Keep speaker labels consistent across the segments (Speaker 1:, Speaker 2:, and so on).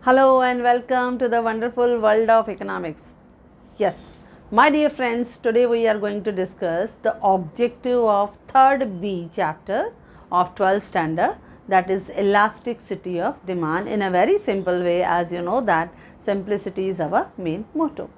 Speaker 1: Hello and welcome to the wonderful world of economics. Yes, my dear friends, today we are going to discuss the objective of third B chapter of 12th standard, that is elasticity of demand, in a very simple way. As you know that simplicity is our main motto.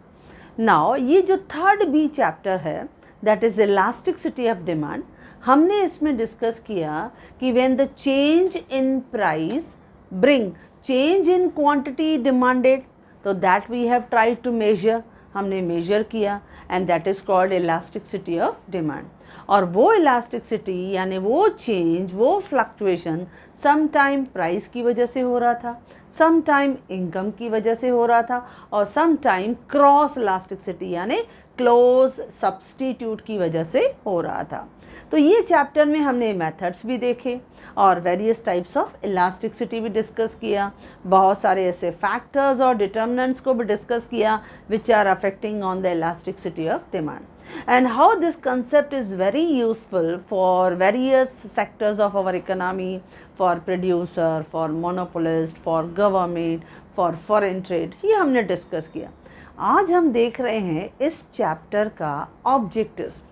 Speaker 1: Now ये जो third B chapter है that is elasticity of demand, हमने इसमें discuss किया कि when the change in price bring change in quantity demanded, तो that we have tried to measure, हमने measure किया and that is called elasticity of demand. और वो elasticity यानी वो change, वो fluctuation sometime price की वजह से हो रहा था, sometime income की वजह से हो रहा था और sometime cross elasticity यानी close substitute की वजह से हो रहा था. तो ये चैप्टर में हमने मेथड्स भी देखे और वेरियस टाइप्स ऑफ इलास्टिसिटी भी डिस्कस किया, बहुत सारे ऐसे फैक्टर्स और डिटर्मिनेंट्स को भी डिस्कस किया which are affecting on the elasticity of demand, and how this concept is very useful for various sectors of our economy, for producer, for monopolist, for government, for foreign trade, ये हमने discuss किया. आज हम देख रहे हैं इस chapter का ऑब्जेक्टिव्स,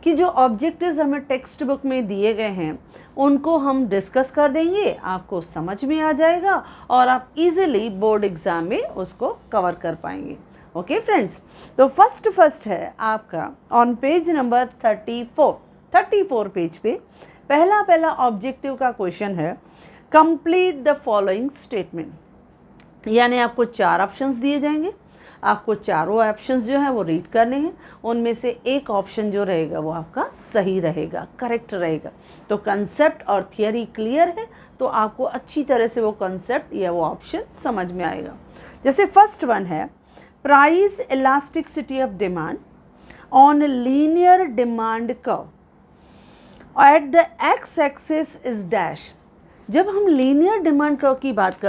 Speaker 1: कि जो ऑब्जेक्टिव्स हमें टेक्स्ट बुक में दिए गए हैं उनको हम डिस्कस कर देंगे, आपको समझ में आ जाएगा और आप इजीली बोर्ड एग्ज़ाम में उसको कवर कर पाएंगे. ओके फ्रेंड्स, तो फर्स्ट है आपका ऑन पेज नंबर 34 पेज पे पहला ऑब्जेक्टिव का क्वेश्चन है कंप्लीट द फॉलोइंग स्टेटमेंट. यानी आपको 4 ऑप्शंस दिए जाएंगे, आपको चारों ऑप्शंस जो हैं वो रीड करने हैं, उनमें से एक ऑप्शन जो रहेगा वो आपका सही रहेगा, करेक्ट रहेगा. तो कंसेप्ट और थियरी क्लियर है तो आपको अच्छी तरह से वो कंसेप्ट या वो ऑप्शन समझ में आएगा. जैसे फर्स्ट वन है price elasticity of demand on linear demand curve at the x axis is dash. जब हम लीनियर डिमांड कर्व की बात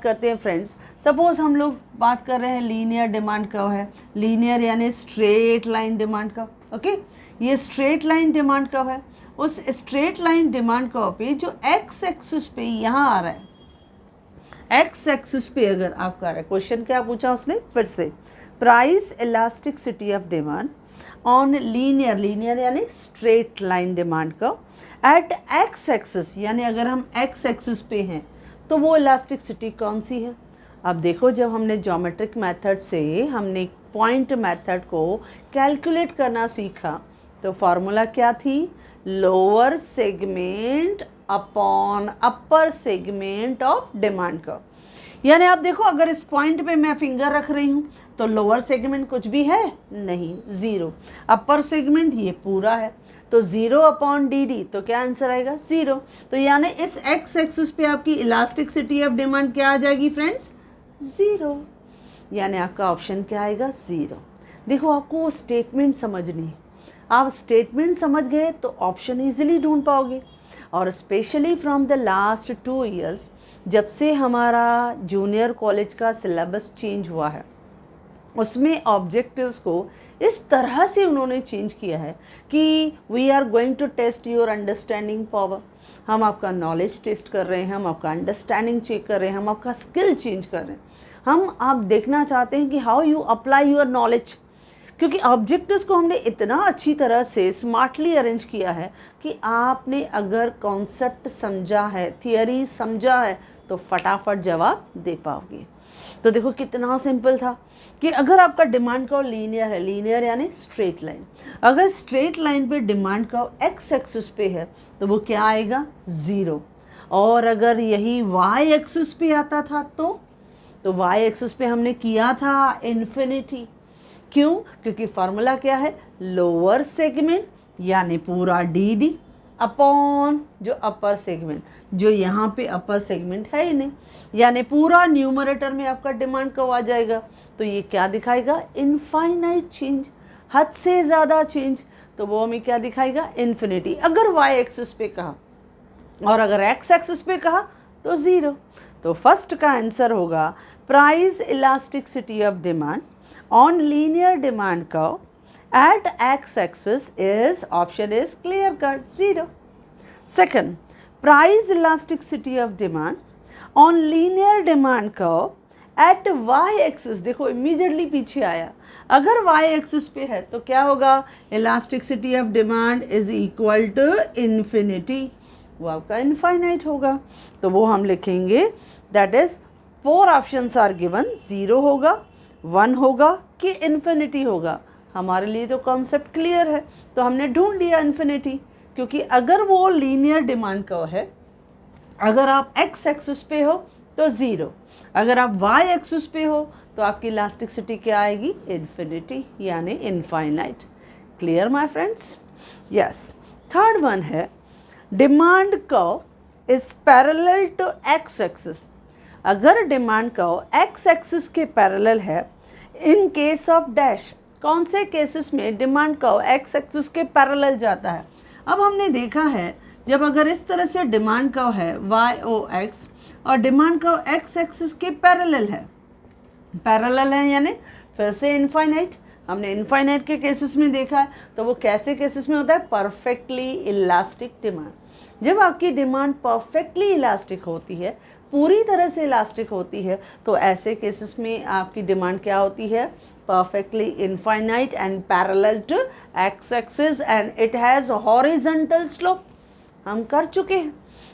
Speaker 1: करते हैं, फ्रेंड्स, सपोज हम लोग बात कर रहे हैं लीनियर डिमांड कर्व है, लीनियर यानी straight line demand curve. Okay, ये स्ट्रेट लाइन डिमांड कर्व है. उस स्ट्रेट लाइन डिमांड कर्व पे जो एक्स एक्सिस पे यहाँ आ रहा है, एक्स एक्सिस पे अगर आपका आ रहा है, क्वेश्चन क्या पूछा उसने फिर से, price elasticity of demand on linear यानी straight line demand curve at X axis, यानी अगर हम एक्स एक्सिस पे हैं तो वो इलास्टिसिटी कौन सी है. अब देखो, जब हमने ज्योमेट्रिक मेथड से हमने पॉइंट मेथड को कैलकुलेट करना सीखा तो फार्मूला क्या थी, lower segment upon upper segment of demand curve. यानी आप देखो, अगर इस पॉइंट पे मैं फिंगर रख रही हूँ तो लोअर सेगमेंट कुछ भी है नहीं, 0. अपर सेगमेंट ये पूरा है तो 0 अपॉन डी, तो क्या आंसर आएगा 0. तो यानी इस एक्स एक्सिस पे आपकी इलास्टिसिटी ऑफ डिमांड क्या आ जाएगी फ्रेंड्स, 0. यानी आपका ऑप्शन क्या आएगा 0. देखो, आपको वो स्टेटमेंट समझनी है, आप स्टेटमेंट समझ गए तो ऑप्शन ईजिली ढूंढ पाओगे. और specially from the last 2 years, जब से हमारा जूनियर कॉलेज का सिलेबस चेंज हुआ है, उसमें ऑब्जेक्टिव्स को इस तरह से उन्होंने चेंज किया है कि we are going to test your understanding power. हम आपका नॉलेज टेस्ट कर रहे हैं, हम आपका अंडरस्टैंडिंग चेक कर रहे हैं, हम आपका स्किल चेंज कर रहे हैं. हम आप देखना चाहते हैं कि how you apply your knowledge, क्योंकि ऑब्जेक्टिव्स को हमने इतना अच्छी तरह से स्मार्टली अरेंज किया है कि आपने अगर कॉन्सेप्ट समझा है, थियरी समझा है तो फटाफट जवाब दे पाओगे. तो देखो कितना सिंपल था कि अगर आपका डिमांड कर्व लीनियर है, लीनियर यानी स्ट्रेट लाइन, अगर स्ट्रेट लाइन पे डिमांड कर्व एक्स एक्सिस पे है तो वो क्या आएगा 0. और अगर यही वाई एक्सिस पे आता था तो वाई एक्सिस पे हमने किया था इन्फिनिटी. क्यों? क्योंकि फार्मूला क्या है, लोअर सेगमेंट यानी पूरा डी अपॉन जो अपर सेगमेंट, जो यहाँ पे अपर सेगमेंट है ही नहीं, यानी पूरा न्यूमरेटर में आपका डिमांड कर्व आ जाएगा. तो ये क्या दिखाएगा, इनफाइनाइट चेंज, हद से ज़्यादा चेंज. तो वो हमें क्या दिखाएगा, इन्फिनिटी, अगर वाई एक्सिस पे कहा, और अगर एक्स एक्सिस पे कहा तो 0. तो फर्स्ट का आंसर होगा price elasticity of demand on linear demand curve at x-axis is, option is clear cut 0. Second, price elasticity of demand on linear demand curve at Y axis, देखो immediately पीछे आया, अगर वाई एक्सिस पे है तो क्या होगा, elasticity of demand is equal to infinity, वो आपका इनफाइनाइट होगा। तो वो हम लिखेंगे that is 4 options are given, 0 होगा, 1 होगा कि इन्फिनिटी होगा। हमारे लिए तो कॉन्सेप्ट क्लियर है, तो हमने ढूंढ लिया इन्फिनिटी, क्योंकि अगर वो लीनियर डिमांड कर्व है, अगर आप एक्स एक्सिस पे हो तो 0, अगर आप वाई एक्सिस पे हो तो आपकी इलास्टिसिटी क्या आएगी, इन्फिनिटी यानी infinite. Clear my friends? Yes. Third one है demand curve is parallel to X axis. अगर डिमांड कर्व एक्स एक्सिस के पैरेलल है, इन केस ऑफ डैश, कौन से केसेस में डिमांड कर्व एक्स एक्सिस के पैरेलल जाता है। अब हमने देखा है जब अगर इस तरह से डिमांड कर्व है YOX और डिमांड कर्व एक्स एक्सिस के पैरेलल है यानी फिर से इनफाइनाइट, हमने इनफाइनाइट के केसेस में देखा है, तो वो कैसे केसेस में होता है, परफेक्टली इलास्टिक डिमांड। जब आपकी डिमांड परफेक्टली इलास्टिक होती है, पूरी तरह से इलास्टिक होती है, तो ऐसे केसेस में आपकी डिमांड क्या होती है, perfectly infinite and parallel to X axis and it has horizontal slope. हम कर चुके हैं,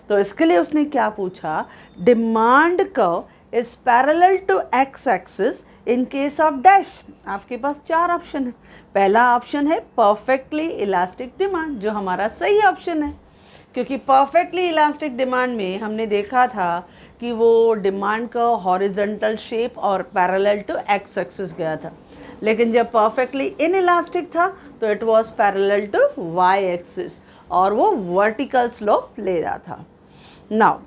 Speaker 1: तो इसके लिए उसने क्या पूछा, demand curve is parallel to X axis in case of dash. आपके पास 4 ऑप्शन है। पहला ऑप्शन है परफेक्टली इलास्टिक डिमांड, जो हमारा सही ऑप्शन है, क्योंकि परफेक्टली इलास्टिक डिमांड में हमने देखा था कि वो डिमांड का हॉरिजॉन्टल शेप और पैरेलल टू एक्स एक्सिस गया था, लेकिन जब परफेक्टली इन इलास्टिक था तो it was parallel to Y axis और वो वर्टिकल स्लोप ले रहा था। नाउ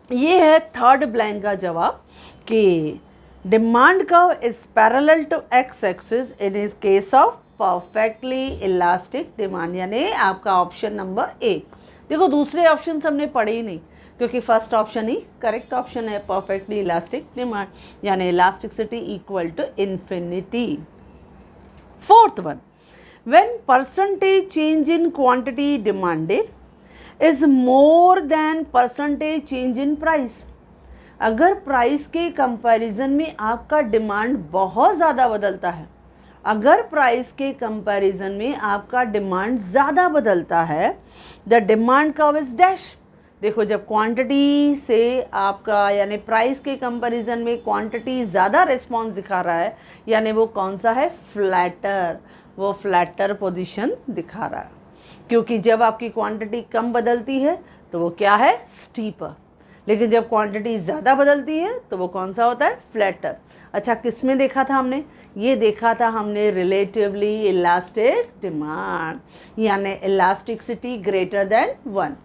Speaker 1: ये है थर्ड ब्लैंक का जवाब कि demand curve is parallel to X axis in इस case of perfectly elastic demand, यानी आपका ऑप्शन नंबर ए। देखो दूसरे ऑप्शन हमने पढ़े ही नहीं, क्योंकि फर्स्ट ऑप्शन ही करेक्ट ऑप्शन है, परफेक्टली इलास्टिक डिमांड यानी elasticity equal to infinity. Fourth one, when percentage change in quantity demanded is more than percentage change in price। अगर प्राइस के कंपैरिजन में आपका डिमांड बहुत ज़्यादा बदलता है, अगर प्राइस के कंपैरिजन में आपका डिमांड ज़्यादा बदलता है, the demand curve is dash. देखो जब क्वांटिटी से आपका यानी प्राइस के कंपैरिजन में क्वांटिटी ज़्यादा रिस्पॉन्स दिखा रहा है, यानी वो कौन सा है, फ्लैटर, वो फ्लैटर पोजीशन दिखा रहा है। क्योंकि जब आपकी क्वांटिटी कम बदलती है तो वो क्या है, स्टीपर, लेकिन जब क्वांटिटी ज़्यादा बदलती है तो वो कौन सा होता है, फ्लैटर। अच्छा किस में देखा था हमने, ये देखा था हमने रिलेटिवली इलास्टिक डिमांड, यानी इलास्टिसिटी ग्रेटर देन 1।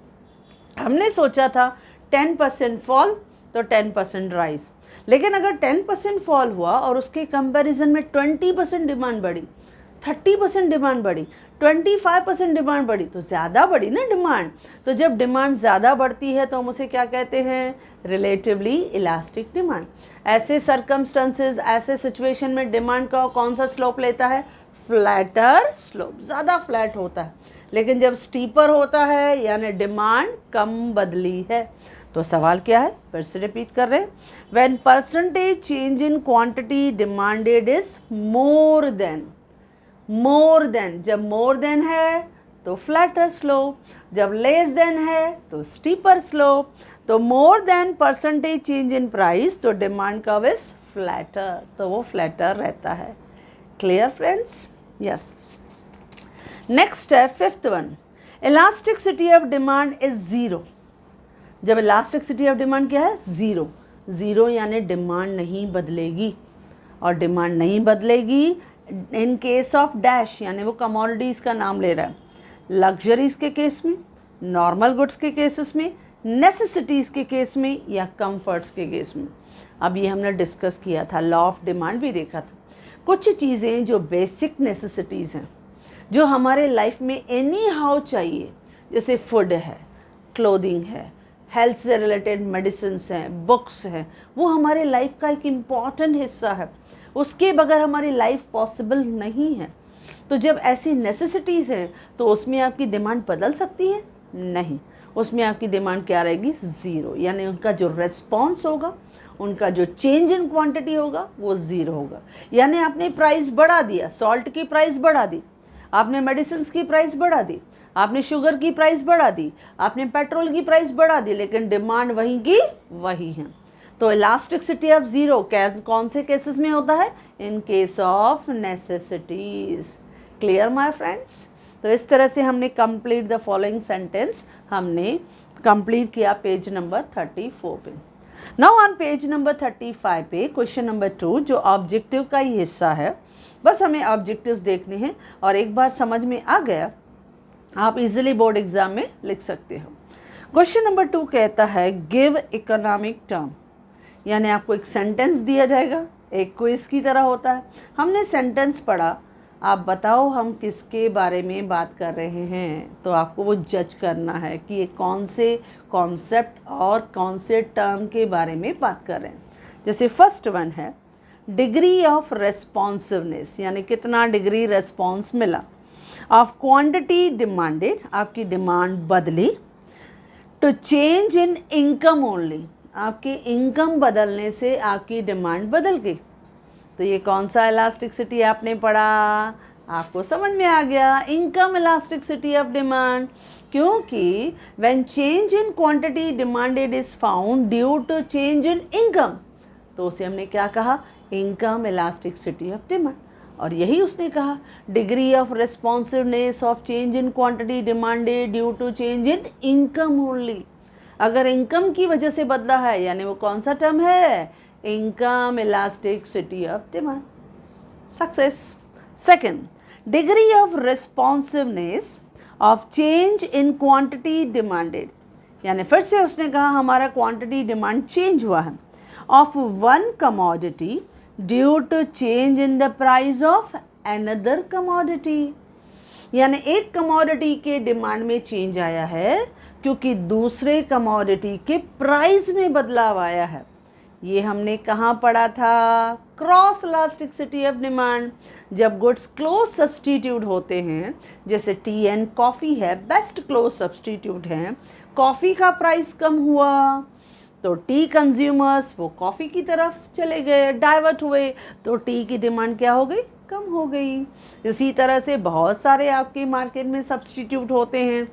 Speaker 1: हमने सोचा था 10% फॉल तो 10% राइज, लेकिन अगर 10% फॉल हुआ और उसके कंपैरिजन में 20% डिमांड बढ़ी, 30% डिमांड बढ़ी, 25% डिमांड बढ़ी, तो ज़्यादा बढ़ी ना डिमांड। तो जब डिमांड ज़्यादा बढ़ती है तो हम उसे क्या कहते हैं, रिलेटिवली इलास्टिक डिमांड। ऐसे सर्कमस्टेंसेस, ऐसे सिचुएशन में डिमांड का कौन सा स्लोप लेता है, फ्लैटर स्लोप, ज़्यादा फ्लैट होता है। लेकिन जब स्टीपर होता है यानी डिमांड कम बदली है, तो सवाल क्या है, फिर से रिपीट कर रहे हैं, when percentage change in quantity demanded is more than, जब मोर देन है तो फ्लैटर स्लोप, जब लेस देन है तो स्टीपर स्लोप। तो more than percentage change in price तो डिमांड कर्व इज फ्लैटर, तो वो फ्लैटर रहता है। Clear friends? यस। नेक्स्ट है fifth one, elasticity of demand is 0। जब इलास्टिसिटी ऑफ डिमांड क्या है, 0 यानी डिमांड नहीं बदलेगी, और डिमांड नहीं बदलेगी इन केस ऑफ डैश, यानी वो कमोडिटीज़ का नाम ले रहा है, लग्जरीज़ के केस में, नॉर्मल गुड्स के केसेस में, नेसेसिटीज़ के केस में, या कंफर्ट्स के केस में। अब ये हमने डिस्कस किया था, लॉ ऑफ डिमांड भी देखा था। कुछ चीज़ें जो बेसिक नेसेसिटीज़ हैं, जो हमारे लाइफ में एनी हाउ चाहिए, जैसे फूड है, क्लोथिंग है, हेल्थ से रिलेटेड मेडिसिन हैं, बुक्स हैं, वो हमारे लाइफ का एक इम्पॉर्टेंट हिस्सा है, उसके बगैर हमारी लाइफ पॉसिबल नहीं है। तो जब ऐसी नेसेसिटीज़ हैं तो उसमें आपकी डिमांड बदल सकती है, नहीं, उसमें आपकी डिमांड क्या रहेगी, ज़ीरो, यानी उनका जो रेस्पॉन्स होगा, उनका जो चेंज इन क्वांटिटी होगा वो ज़ीरो होगा। यानी आपने प्राइस बढ़ा दिया, सॉल्ट की प्राइस बढ़ा दी, आपने मेडिसिन की प्राइस बढ़ा दी, आपने शुगर की प्राइस बढ़ा दी, आपने पेट्रोल की प्राइस बढ़ा दी, लेकिन डिमांड वहीं की वही है। तो इलास्टिसिटी ऑफ ज़ीरो कौन से केसेस में होता है, in case of necessities. Clear my friends. तो इस तरह से हमने कंप्लीट द फॉलोइंग सेंटेंस हमने कंप्लीट किया पेज नंबर 34 पे। नाउ ऑन पेज नंबर 35 पे क्वेश्चन नंबर 2 जो ऑब्जेक्टिव का ही हिस्सा है, बस हमें ऑब्जेक्टिव्स देखने हैं और एक बार समझ में आ गया आप इजीली बोर्ड एग्जाम में लिख सकते हो। क्वेश्चन नंबर 2 कहता है गिव इकोनॉमिक टर्म, यानी आपको एक सेंटेंस दिया जाएगा, एक क्विज की तरह होता है। हमने सेंटेंस पढ़ा, आप बताओ हम किसके बारे में बात कर रहे हैं, तो आपको वो जज करना है कि ये कौन से कॉन्सेप्ट और कौन से टर्म के बारे में बात कर रहे हैं। जैसे फर्स्ट वन है डिग्री ऑफ रेस्पॉन्सिवनेस, यानी कितना डिग्री रेस्पॉन्स मिला, ऑफ क्वांटिटी डिमांडेड, आपकी डिमांड बदली, to change in income only, आपके इनकम बदलने से आपकी डिमांड बदल गई। तो ये कौन सा इलास्टिसिटी आपने पढ़ा, आपको समझ में आ गया, इनकम इलास्टिसिटी ऑफ डिमांड, क्योंकि when change in quantity demanded is found due to change in income, तो उसे हमने क्या कहा, इनकम इलास्टिसिटी ऑफ डिमांड। और यही उसने कहा degree of responsiveness of change in quantity demanded due to change in income only. अगर इनकम की वजह से बदला है, यानी वो कौन सा टर्म है, income elasticity of demand. Success. Second, degree of responsiveness of change in quantity demanded, यानी फिर से उसने कहा हमारा क्वांटिटी डिमांड चेंज हुआ है, of one commodity due to change in the price of another commodity, यानी एक कमोडिटी के डिमांड में चेंज आया है क्योंकि दूसरे कमोडिटी के प्राइस में बदलाव आया है। ये हमने कहाँ पढ़ा था, क्रॉस इलास्टिसिटी ऑफ डिमांड। जब गुड्स क्लोज सब्सटीट्यूट होते हैं, जैसे टी एंड कॉफ़ी है, बेस्ट क्लोज सब्सटीट्यूट हैं, कॉफ़ी का प्राइस कम हुआ तो टी कंज्यूमर्स वो कॉफ़ी की तरफ चले गए, डाइवर्ट हुए, तो टी की डिमांड क्या हो गई, कम हो गई। इसी तरह से बहुत सारे आपके मार्केट में सब्सटीट्यूट होते हैं,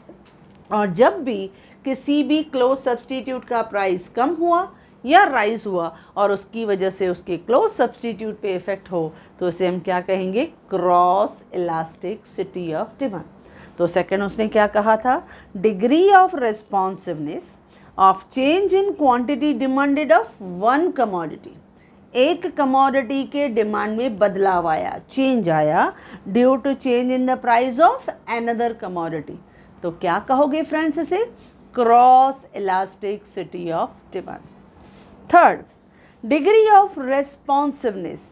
Speaker 1: और जब भी किसी भी क्लोज सब्सटीट्यूट का प्राइस कम हुआ या राइज हुआ और उसकी वजह से उसके क्लोज सब्सटीट्यूट पे इफेक्ट हो, तो इसे हम क्या कहेंगे, क्रॉस इलास्टिसिटी ऑफ डिमांड। तो सेकंड उसने क्या कहा था, degree of responsiveness of change in quantity demanded of one commodity, एक कमोडिटी के डिमांड में बदलाव आया, चेंज आया, due to change in the price of another commodity. तो क्या कहोगे फ्रेंड्स इसे, cross elasticity of demand. Third, degree of responsiveness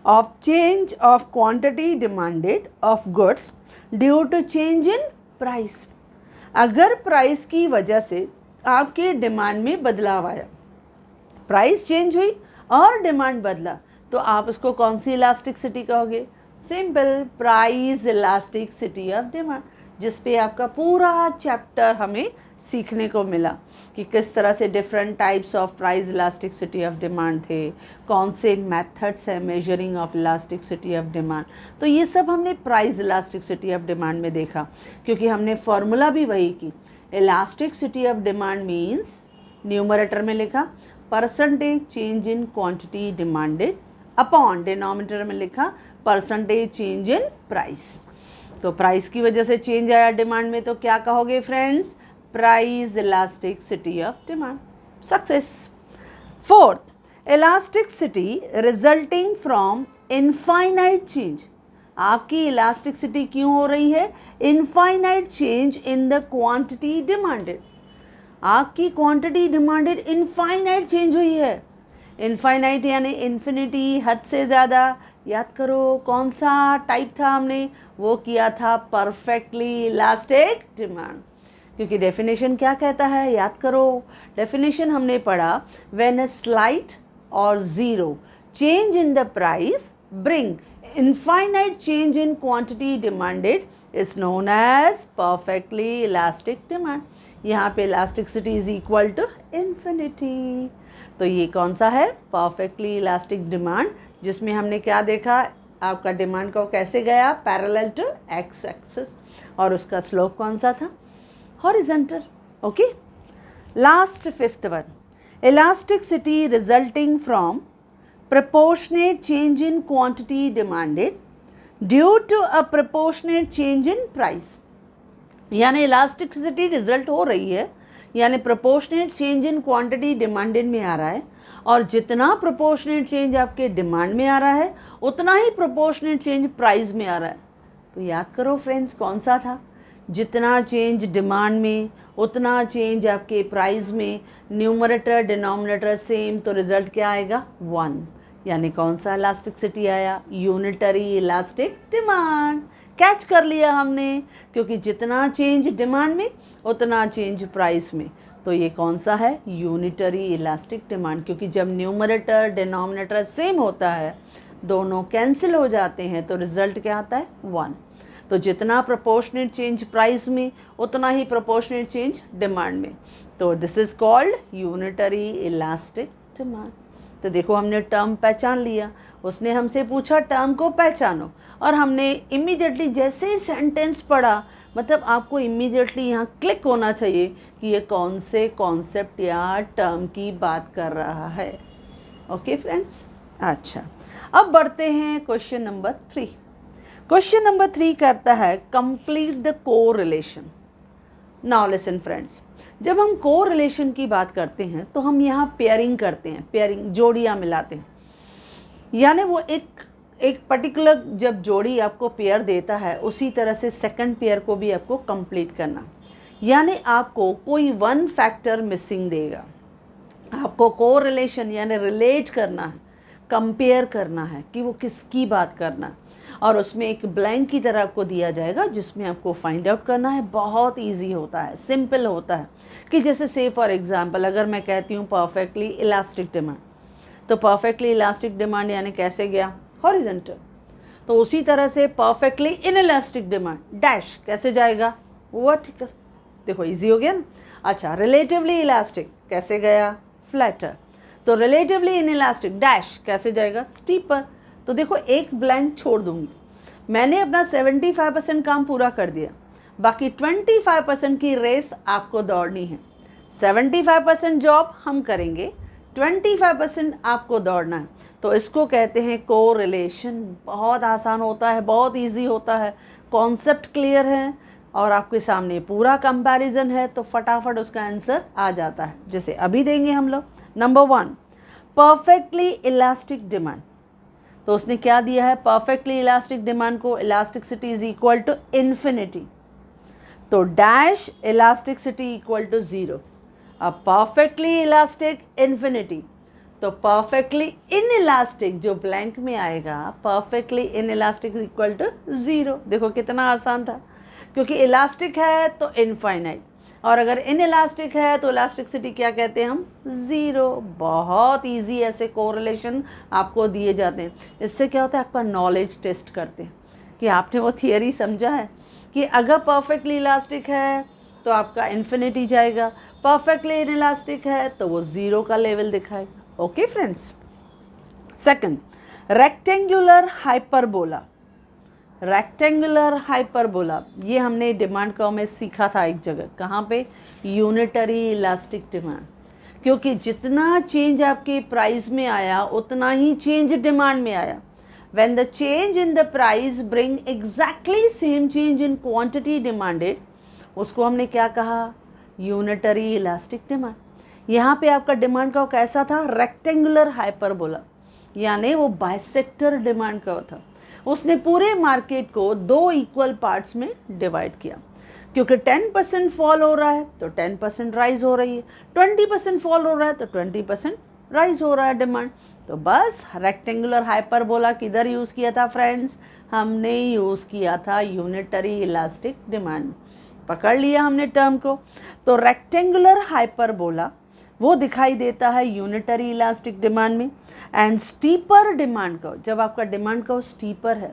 Speaker 1: of change of quantity demanded of goods due to change in price, अगर price की वजह से आपके demand में बदलाव आया, प्राइस चेंज हुई और डिमांड बदला, तो आप उसको कौन सी इलास्टिसिटी कहोगे, simple price elasticity of demand, जिस पे आपका पूरा चैप्टर हमें सीखने को मिला कि किस तरह से different types of price elasticity of demand थे, कौन से मेथड्स हैं measuring of elasticity of demand. तो ये सब हमने प्राइस इलास्टिसिटी ऑफ डिमांड में देखा, क्योंकि हमने फॉर्मूला भी वही की, elasticity of demand means numerator में लिखा percentage change in quantity demanded upon denominator में लिखा परसेंटेज चेंज इन प्राइस। तो प्राइस की वजह से चेंज आया डिमांड में, तो क्या कहोगे friends, price elasticity of demand. Success. Fourth, elasticity resulting from infinite change, आपकी इलास्टिसिटी क्यों हो रही है, infinite change in the quantity demanded, आपकी क्वांटिटी डिमांडेड इनफाइनाइट चेंज हुई है। इनफाइनाइट यानी इन्फिनिटी, हद से ज़्यादा। याद करो कौन सा टाइप था हमने, वो किया था परफेक्टली इलास्टिक डिमांड, क्योंकि डेफिनेशन क्या कहता है, याद करो डेफिनेशन हमने पढ़ा, व्हेन अ स्लाइट और zero change in the price bring infinite change in quantity demanded is known as perfectly elastic demand. यहाँ पे elasticity is equal to infinity. तो ये कौन सा है? परफेक्टली इलास्टिक डिमांड, जिसमें हमने क्या देखा, आपका डिमांड को कैसे गया, पैरेलल टू एक्स एक्सिस, और उसका स्लोप कौन सा था? Horizontal. Okay, last fifth one, elasticity resulting from proportionate change in quantity demanded due to a proportionate change in price। यानी इलास्टिसिटी रिजल्ट हो रही है, यानी proportionate change in quantity demanded में आ रहा है, और जितना प्रोपोर्शनेट चेंज आपके डिमांड में आ रहा है उतना ही प्रोपोर्शनेट चेंज प्राइस में आ रहा है। तो याद करो फ्रेंड्स, कौन सा था? जितना चेंज डिमांड में उतना चेंज आपके प्राइस में, न्यूमरेटर डिनोमिनेटर सेम, तो रिजल्ट क्या आएगा? 1। यानी कौन सा इलास्टिसिटी आया? Unitary elastic demand. कैच कर लिया हमने, क्योंकि जितना चेंज डिमांड में उतना चेंज प्राइस में, तो ये कौन सा है? Unitary elastic demand. क्योंकि जब न्यूमरेटर डिनोमिनेटर सेम होता है, दोनों कैंसिल हो जाते हैं, तो रिजल्ट क्या आता है? 1। तो जितना प्रोपोर्शनेट चेंज प्राइस में उतना ही प्रोपोर्शनेट चेंज डिमांड में, तो this is called unitary elastic demand. तो देखो, हमने टर्म पहचान लिया, उसने हमसे पूछा टर्म को पहचानो, और हमने इमीडिएटली जैसे ही सेंटेंस पढ़ा, मतलब आपको इमीडिएटली यहाँ क्लिक होना चाहिए कि ये कौन से कॉन्सेप्ट या टर्म की बात कर रहा है। ओके फ्रेंड्स, अच्छा, अब बढ़ते हैं क्वेश्चन नंबर 3। क्वेश्चन नंबर 3 करता है complete the correlation. Now listen friends, जब हम कोरिलेशन की बात करते हैं तो हम यहाँ पेयरिंग करते हैं, पेयरिंग, जोड़ियाँ मिलाते हैं। यानी वो एक पर्टिकुलर जब जोड़ी आपको पेयर देता है, उसी तरह से सेकंड पेयर को भी आपको कंप्लीट करना। यानी आपको कोई वन फैक्टर मिसिंग देगा, आपको कोरिलेशन यानी रिलेट करना है, कंपेयर करना है कि वो किसकी बात करना है, और उसमें एक ब्लैंक की तरह आपको दिया जाएगा जिसमें आपको फाइंड आउट करना है। बहुत इजी होता है, सिंपल होता है। कि जैसे से फॉर एग्जांपल, अगर मैं कहती हूँ परफेक्टली इलास्टिक डिमांड, तो परफेक्टली इलास्टिक डिमांड यानी कैसे गया? हॉरिजॉन्टल। तो उसी तरह से परफेक्टली इनइलास्टिक डिमांड डैश कैसे जाएगा? वर्टिकल। देखो इजी हो गया ना। अच्छा, रिलेटिवली इलास्टिक कैसे गया? फ्लैटर। तो रिलेटिवली इनइलास्टिक डैश कैसे जाएगा? स्टीपर। तो देखो, एक ब्लैंक छोड़ दूंगी, मैंने अपना 75% काम पूरा कर दिया, बाकी 25% की रेस आपको दौड़नी है। 75% जॉब हम करेंगे, 25% आपको दौड़ना है। तो इसको कहते हैं कोरिलेशन। बहुत आसान होता है, बहुत इजी होता है, कॉन्सेप्ट क्लियर है और आपके सामने पूरा कंपैरिजन है, तो फटाफट उसका आंसर आ जाता है। जैसे अभी देंगे हम लोग। Number 1, perfectly elastic demand. तो उसने क्या दिया है? परफेक्टली इलास्टिक डिमांड को elasticity is equal to infinity, तो डैश इलास्टिसिटी इक्वल टू 0। अब परफेक्टली इलास्टिक इन्फिनिटी, तो परफेक्टली इनइलास्टिक जो ब्लैंक में आएगा, परफेक्टली इनइलास्टिक इक्वल टू 0। देखो कितना आसान था, क्योंकि इलास्टिक है तो इनफाइनाइट, और अगर इनइलास्टिक है तो इलास्टिसिटी क्या कहते हैं हम? 0। बहुत इजी ऐसे कोरिलेशन आपको दिए जाते हैं। इससे क्या होता है? आपका नॉलेज टेस्ट करते हैं कि आपने वो थियरी समझा है कि अगर परफेक्टली इलास्टिक है तो आपका इन्फिनिटी जाएगा, परफेक्टली इनइलास्टिक है तो वो 0 का लेवल दिखाएगा। Okay friends. Second, rectangular hyperbola. Rectangular hyperbola ये हमने डिमांड कर्व में सीखा था एक जगह। कहाँ पे? Unitary elastic demand. क्योंकि जितना चेंज आपके प्राइस में आया उतना ही चेंज डिमांड में आया। When the change in the price bring exactly same change in quantity demanded, उसको हमने क्या कहा? Unitary elastic demand. यहाँ पे आपका डिमांड कर्व कैसा था? रेक्टेंगुलर हाइपरबोला, यानी वो बाइसेक्टर डिमांड कर्व था। उसने पूरे मार्केट को 2 इक्वल पार्ट्स में डिवाइड किया, क्योंकि 10% फॉल हो रहा है तो 10% राइज हो रही है, 20% फॉल हो रहा है तो 20% राइज हो रहा है डिमांड। तो बस रेक्टेंगुलर हाइपरबोला किधर यूज़ किया था फ्रेंड्स? हमने यूज़ किया था यूनिटरी इलास्टिक डिमांड। पकड़ लिया हमने टर्म को। तो रेक्टेंगुलर हाइपरबोला वो दिखाई देता है यूनिटरी इलास्टिक डिमांड में। एंड स्टीपर डिमांड कर्व, जब आपका डिमांड कर्व स्टीपर है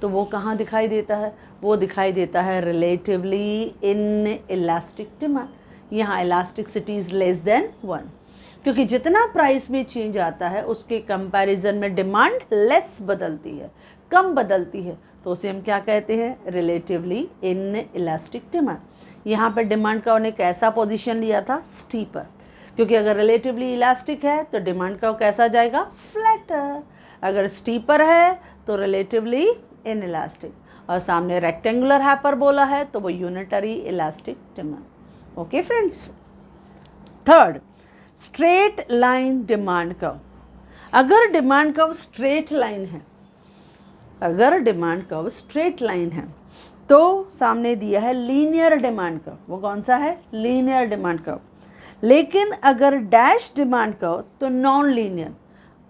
Speaker 1: तो वो कहाँ दिखाई देता है? वो दिखाई देता है रिलेटिवली इन इलास्टिक डिमांड। यहाँ इलास्टिसिटी इज लेस देन 1, क्योंकि जितना प्राइस में चेंज आता है उसके कंपैरिजन में डिमांड लेस बदलती है, कम बदलती है, तो उसे हम क्या कहते हैं, रिलेटिवली इन इलास्टिक डिमांड। यहाँ पर डिमांड का उन्हें कैसा पोजीशन लिया था, स्टीपर, क्योंकि अगर रिलेटिवली इलास्टिक है तो डिमांड का कैसा जाएगा, फ्लैटर, अगर स्टीपर है तो रिलेटिवली इन इलास्टिक, और सामने रेक्टेंगुलर हाइपरबोला है तो वो unitary elastic demand. Okay friends. Third, straight line demand curve. अगर डिमांड कर्व स्ट्रेट लाइन है, अगर डिमांड कर्व स्ट्रेट लाइन है तो सामने दिया है लीनियर डिमांड कर्व, वो कौन सा है, लीनियर डिमांड कर्व। लेकिन अगर डैश डिमांड कर्व तो नॉन लीनियर।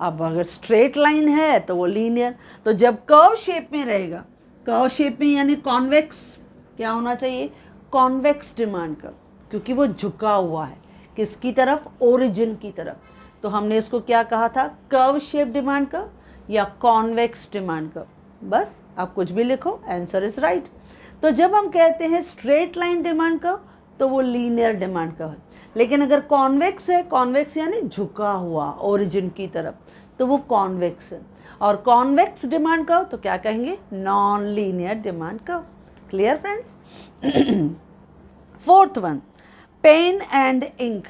Speaker 1: अब अगर स्ट्रेट लाइन है तो वो लीनियर, तो जब कर्व शेप में रहेगा, कर्व शेप में यानी कॉन्वेक्स, क्या होना चाहिए, कॉन्वेक्स डिमांड कर्व, क्योंकि वो झुका हुआ है किसकी तरफ, ओरिजिन की तरफ, तो हमने इसको क्या कहा था, कर्व शेप डिमांड कर्व या कॉन्वेक्स डिमांड कर्व। बस आप कुछ भी लिखो, आंसर इज राइट। तो जब हम कहते हैं स्ट्रेट लाइन डिमांड कर्व तो वो लीनियर डिमांड कर्व है, लेकिन अगर कॉन्वेक्स है, कॉन्वेक्स यानी झुका हुआ ओरिजिन की तरफ, तो वो कॉन्वेक्स है, और कॉन्वेक्स डिमांड कर्व तो क्या कहेंगे, non linear demand curve. Clear friends. Fourth one, pen and ink.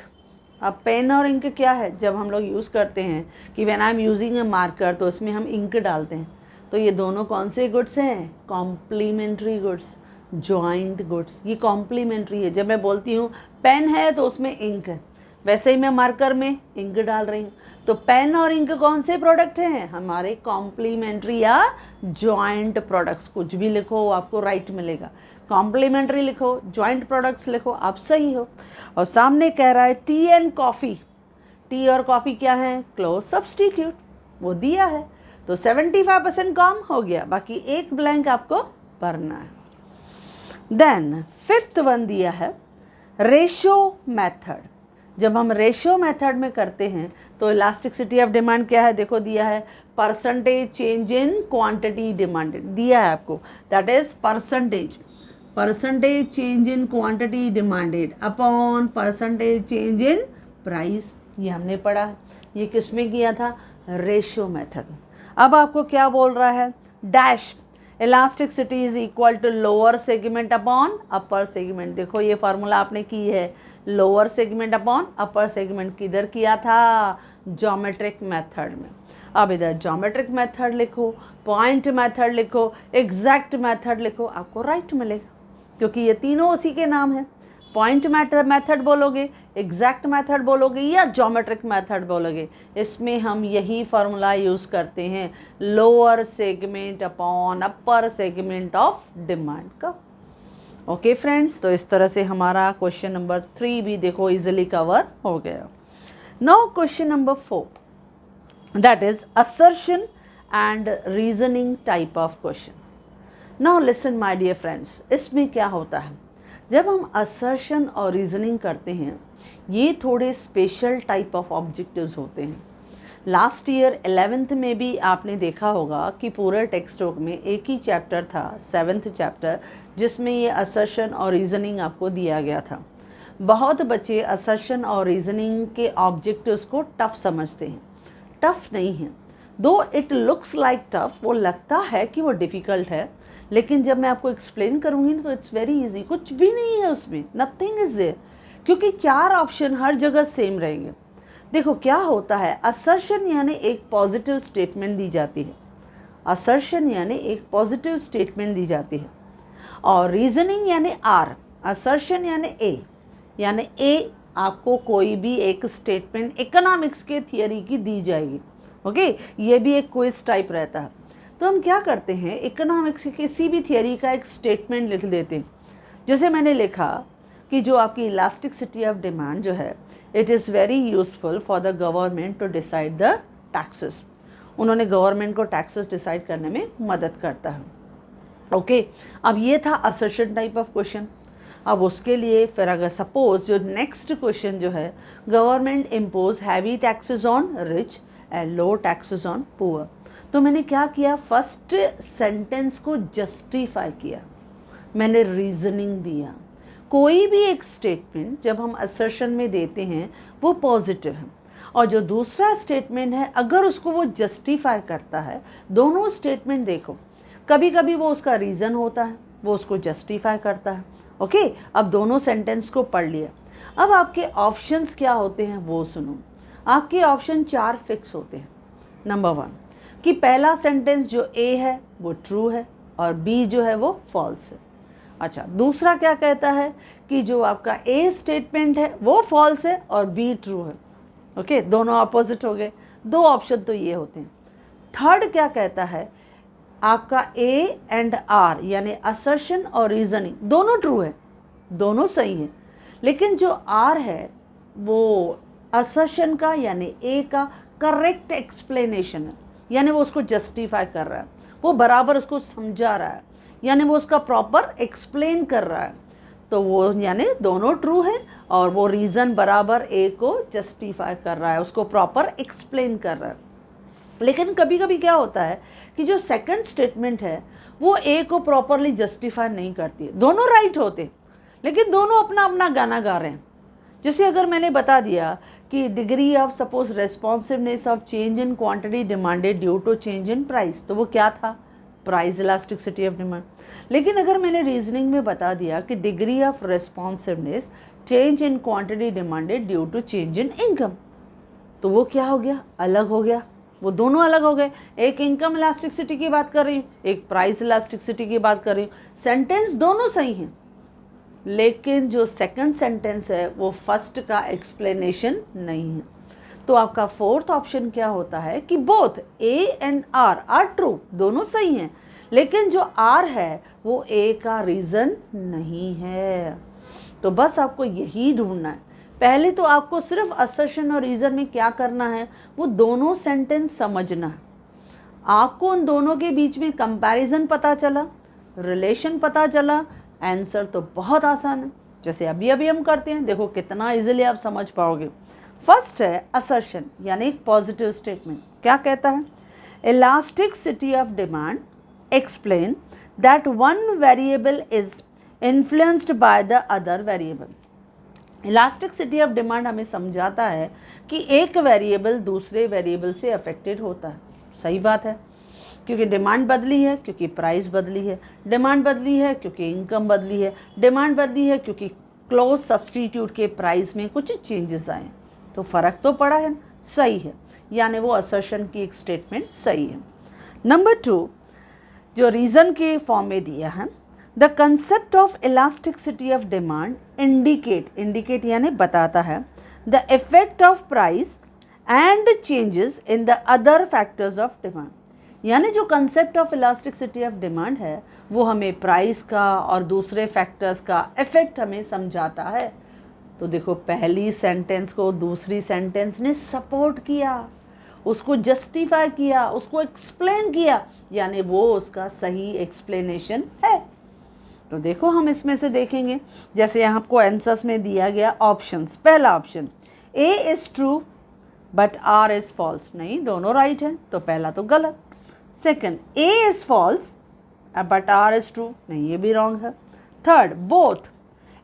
Speaker 1: अब पेन और इंक क्या है, जब हम लोग यूज़ करते हैं कि when I am using a marker तो इसमें हम इंक डालते हैं, तो ये दोनों कौन से गुड्स हैं, कॉम्प्लीमेंट्री गुड्स, जॉइंट गुड्स। ये कॉम्प्लीमेंट्री है, जब मैं बोलती हूँ पेन है तो उसमें इंक है, वैसे ही मैं मार्कर में इंक डाल रही हूँ, तो पेन और इंक कौन से प्रोडक्ट हैं, हमारे कॉम्प्लीमेंट्री या जॉइंट प्रोडक्ट्स। कुछ भी लिखो आपको राइट मिलेगा, कॉम्प्लीमेंट्री लिखो, जॉइंट प्रोडक्ट्स लिखो, आप सही हो। और सामने कह रहा है टी एंड कॉफ़ी, टी और कॉफ़ी क्या है, क्लोज सब्सटीट्यूट, वो दिया है, तो 75% कम हो गया, बाकी एक ब्लैंक आपको भरना है। देन फिफ्थ वन दिया है रेशो मेथड। जब हम रेशो मेथड में करते हैं तो इलास्टिसिटी ऑफ डिमांड क्या है, देखो दिया है percentage change in quantity demanded, दिया है आपको, that is percentage change in quantity demanded upon percentage change in price. ये हमने पढ़ा है, ये किस में किया था, रेशो मेथड। अब आपको क्या बोल रहा है, dash elasticity is equal to lower segment upon upper segment. देखो ये फार्मूला आपने की है, lower segment upon upper segment किधर किया था, ज्योमेट्रिक मेथड में। अब इधर ज्योमेट्रिक मेथड लिखो, पॉइंट मेथड लिखो, एग्जैक्ट मेथड लिखो, आपको राइट मिलेगा, क्योंकि ये तीनों उसी के नाम हैं। पॉइंट मेथड बोलोगे, एग्जैक्ट मेथड बोलोगे या ज्योमेट्रिक मेथड बोलोगे, इसमें हम यही फार्मूला यूज़ करते हैं, lower segment upon upper segment of demand का। ओके फ्रेंड्स, तो इस तरह से हमारा क्वेश्चन नंबर 3 भी देखो इजीली कवर हो गया। Now question number 4, that is assertion and reasoning type of question. Now listen my dear friends, इसमें क्या होता है, जब हम असर्शन और रीजनिंग करते हैं, ये थोड़े स्पेशल टाइप ऑफ ऑब्जेक्टिव्स होते हैं। लास्ट ईयर 11th में भी आपने देखा होगा कि पूरे टेक्स्ट बुक में एक ही चैप्टर था, 7th चैप्टर, जिसमें ये असर्शन और रीजनिंग आपको दिया गया था। बहुत बच्चे असर्शन और रीजनिंग के ऑब्जेक्टिव्स को टफ समझते हैं, टफ नहीं है, दो इट लुक्स लाइक टफ, वो लगता है कि वो डिफ़िकल्ट है, लेकिन जब मैं आपको एक्सप्लेन करूँगी तो इट्स वेरी इजी, कुछ भी नहीं है उसमें, नथिंग इज देयर, क्योंकि 4 ऑप्शन हर जगह सेम रहेंगे। देखो क्या होता है, असर्शन यानी एक पॉजिटिव स्टेटमेंट दी जाती है, असर्शन यानी एक पॉजिटिव स्टेटमेंट दी जाती है, और रीजनिंग यानी आर, असर्शन यानी ए आपको कोई भी एक स्टेटमेंट इकोनॉमिक्स के थियरी की दी जाएगी। ओके, ये भी एक क्विज टाइप रहता है। तो हम क्या करते हैं, इकोनॉमिक्स की किसी भी थियरी का एक स्टेटमेंट लिख देते हैं। जैसे मैंने लिखा कि जो आपकी इलास्टिसिटी ऑफ डिमांड जो है, it is very useful for the government to decide the taxes. उन्होंने गवर्नमेंट को टैक्सेस डिसाइड करने में मदद करता है। ओके, अब ये था असर्शन टाइप ऑफ क्वेश्चन। अब उसके लिए फिर अगर सपोज जो नेक्स्ट क्वेश्चन जो है, government impose heavy taxes on rich and low taxes on poor, तो मैंने क्या किया, फर्स्ट सेंटेंस को जस्टिफाई किया, मैंने रीजनिंग दिया, कोई भी एक स्टेटमेंट जब हम असर्शन में देते हैं वो पॉजिटिव है, और जो दूसरा स्टेटमेंट है अगर उसको वो जस्टिफाई करता है, दोनों स्टेटमेंट देखो, कभी कभी वो उसका रीज़न होता है, वो उसको जस्टिफाई करता है। ओके, अब दोनों सेंटेंस को पढ़ लिया। अब आपके ऑप्शंस क्या होते हैं वो सुनो। आपके ऑप्शन 4 फिक्स होते हैं। नंबर 1 कि पहला सेंटेंस जो ए है वो ट्रू है और बी जो है वो फॉल्स है। अच्छा, दूसरा क्या कहता है कि जो आपका ए स्टेटमेंट है वो फॉल्स है और बी ट्रू है। ओके, दोनों अपोजिट हो गए, 2 ऑप्शन तो ये होते हैं। थर्ड क्या कहता है, आपका ए एंड आर यानी असर्शन और रीजनिंग दोनों ट्रू है, दोनों सही हैं, लेकिन जो आर है वो असर्शन का यानी ए का करेक्ट एक्सप्लेनेशन है, यानी वो उसको जस्टिफाई कर रहा है, वो बराबर उसको समझा रहा है, यानी वो उसका प्रॉपर एक्सप्लेन कर रहा है, तो वो यानी दोनों ट्रू है और वो रीज़न बराबर ए को जस्टिफाई कर रहा है, उसको प्रॉपर एक्सप्लेन कर रहा है। लेकिन कभी कभी क्या होता है कि जो सेकंड स्टेटमेंट है वो ए को प्रॉपरली जस्टिफाई नहीं करती है। दोनों राइट होते लेकिन दोनों अपना अपना गाना गा रहे हैं। जैसे अगर मैंने बता दिया कि degree of suppose responsiveness of change in quantity demanded due to change in price, तो वो क्या था, प्राइस इलास्टिसिटी ऑफ डिमांड। लेकिन अगर मैंने रीजनिंग में बता दिया कि degree of responsiveness change in quantity demanded due to change in income, तो वो क्या हो गया, अलग हो गया, वो दोनों अलग हो गए। एक इनकम इलास्टिसिटी की बात कर रही हूँ, एक प्राइस इलास्टिसिटी की बात कर रही हूँ, सेंटेंस दोनों सही हैं, लेकिन जो सेकंड सेंटेंस है वो फर्स्ट का एक्सप्लेनेशन नहीं है। तो आपका फोर्थ ऑप्शन क्या होता है कि both A and R true, दोनों सही हैं, लेकिन जो आर है वो ए का रीज़न नहीं है। तो बस आपको यही ढूंढना है। पहले तो आपको सिर्फ असर्शन और रीज़न में क्या करना है, वो दोनों सेंटेंस समझना है। आपको उन दोनों के बीच में कंपैरिजन पता चला, रिलेशन पता चला, आंसर तो बहुत आसान है, जैसे अभी अभी हम करते हैं। देखो कितना इजीली आप समझ पाओगे। फर्स्ट है असर्शन यानी एक पॉजिटिव स्टेटमेंट। क्या कहता है, elasticity of demand explain that one variable is influenced by the other variable. Elasticity of demand हमें समझाता है कि एक वेरिएबल दूसरे वेरिएबल से अफेक्टेड होता है। सही बात है, क्योंकि डिमांड बदली है, क्योंकि प्राइस बदली है, डिमांड बदली है क्योंकि इनकम बदली है, डिमांड बदली है क्योंकि क्लोज सब्सटीट्यूट के प्राइस में कुछ चेंजेस आए, तो फ़र्क तो पड़ा है, सही है, यानी वो असर्शन की एक स्टेटमेंट सही है। नंबर 2 जो रीज़न के फॉर्म में दिया है, the concept of elasticity of demand indicate यानी बताता है the effect of price and changes in the other factors of demand. यानी जो concept of elasticity of demand है वो हमें प्राइस का और दूसरे फैक्टर्स का इफेक्ट हमें समझाता है। तो देखो पहली सेंटेंस को दूसरी सेंटेंस ने सपोर्ट किया, उसको जस्टिफाई किया, उसको एक्सप्लेन किया, यानी वो उसका सही एक्सप्लेनेशन है। तो देखो हम इसमें से देखेंगे, जैसे यहाँ आपको आंसर्स में दिया गया ऑप्शंस। पहला option A is true but R is false, नहीं दोनों राइट हैं, तो पहला तो गलत। Second A is false but R is true, नहीं ये भी रॉन्ग है। Third both